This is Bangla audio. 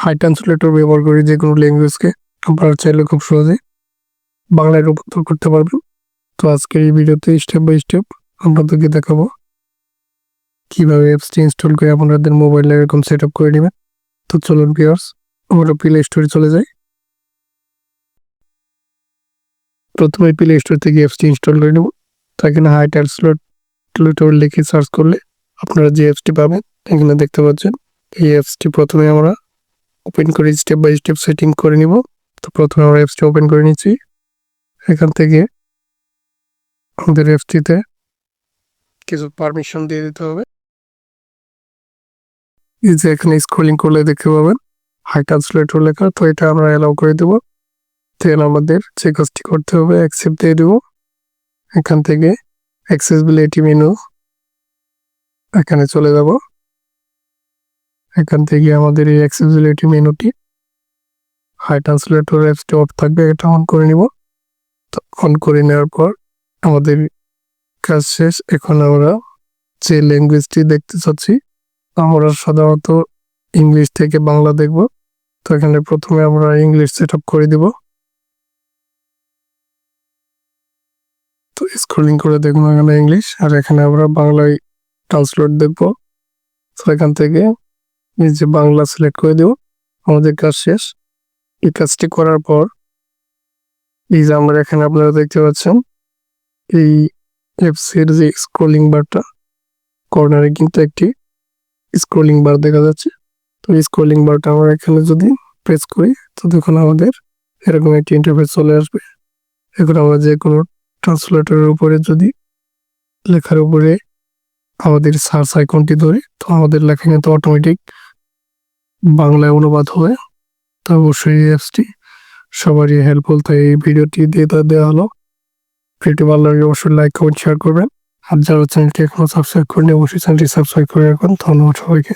হাই ট্রান্সলেটর ব্যবহার করি যে কোনো ল্যাঙ্গুয়েজকে আপনারা চাইলে খুব সহজে বাংলায় রূপান্তর করতে পারবেন। তো আজকের এই ভিডিওতে স্টেপ বাই স্টেপ আপনাদেরকে দেখাবো কিভাবে অ্যাপসটি ইনস্টল করে আপনাদের মোবাইলে এরকম সেট আপ করে নেবেন। তো চলুন ভিউয়ার্স, আমরা প্লে স্টোরে চলে যাই। প্রথমে প্লে স্টোর থেকে অ্যাপসটি ইনস্টল করে নেব। তো এখানে হাই ট্রান্সলেটর লিখে সার্চ করলে আপনারা যে অ্যাপসটি পাবেন এখানে দেখতে পাচ্ছেন। এই অ্যাপসটি প্রথমে আমরা ওপেন করে স্টেপ বাই স্টেপ সেটিং করে নিব। তো প্রথমে আমরা অ্যাপসটি ওপেন করে নিচ্ছি। এখান থেকে আমাদের অ্যাপসটিতে কিছু পারমিশন দিয়ে দিতে হবে। এই যে এখানে স্ক্রলিং করলে দেখতে পাবেন হাই ট্রান্সলেটর লেখা, তো এটা আমরা অ্যালাউ করে দেব। দেন আমাদের যে কাজটি করতে হবে অ্যাকসেপ্ট দিয়ে দেব। এখান থেকে অ্যাক্সেসিবিলিটি মেনু এখানে চলে যাব। এখান থেকে আমাদের এই অ্যাক্সেসিবিলিটি মেনুটি হাই ট্রান্সলেটর অ্যাপসটি অফ থাকবে, এটা অন করে নিব। তো অন করে নেওয়ার পর আমাদের কাজ শেষ। এখন আমরা যে ল্যাঙ্গুয়েজটি দেখতে চাচ্ছি আমরা সাধারণত ইংলিশ থেকে বাংলা দেখব। তো এখানে প্রথমে আমরা ইংলিশ সেট আপ করে দিব। তো স্ক্রলিং করে দেখবো এখানে ইংলিশ, আর এখানে আমরা বাংলায় ট্রান্সলেট দেখব। তো এখান থেকে এই যে বাংলা সিলেক্ট করে দেব। আমাদের কাজ শেষ। এই কাজটি করার পর এই যে আমরা এখানে আপনারা দেখতে পাচ্ছেন এই অ্যাপসের যে স্ক্রলিং বারটা কর্নারে কিন্তু একটি স্ক্রলিং বার দেখা যাচ্ছে। তো এই স্ক্রলিং বারটা আমরা এখানে যদি প্রেস করি তো দেখুন আমাদের এরকম একটি ইন্টারফেস চলে আসবে। এখন আমরা যে কোনো ট্রান্সলেটরের উপরে যদি লেখার উপরে আমাদের সার্চ আইকনটি ধরি তো আমাদের লেখা কিন্তু অটোমেটিক বাংলায় অনুবাদ হয়। তো অবশ্যই এই অ্যাপসটি সবারই হেল্পফুল, তাই এই ভিডিওটি দেওয়া হলো। ভিডিওটি ভালো লাগলে অবশ্যই লাইক কমেন্ট শেয়ার করবেন। আর যারা চ্যানেলটি এখনো সাবস্ক্রাইব করেনি অবশ্যই চ্যানেলটি সাবস্ক্রাইব করে রাখুন। ধন্যবাদ সবাইকে।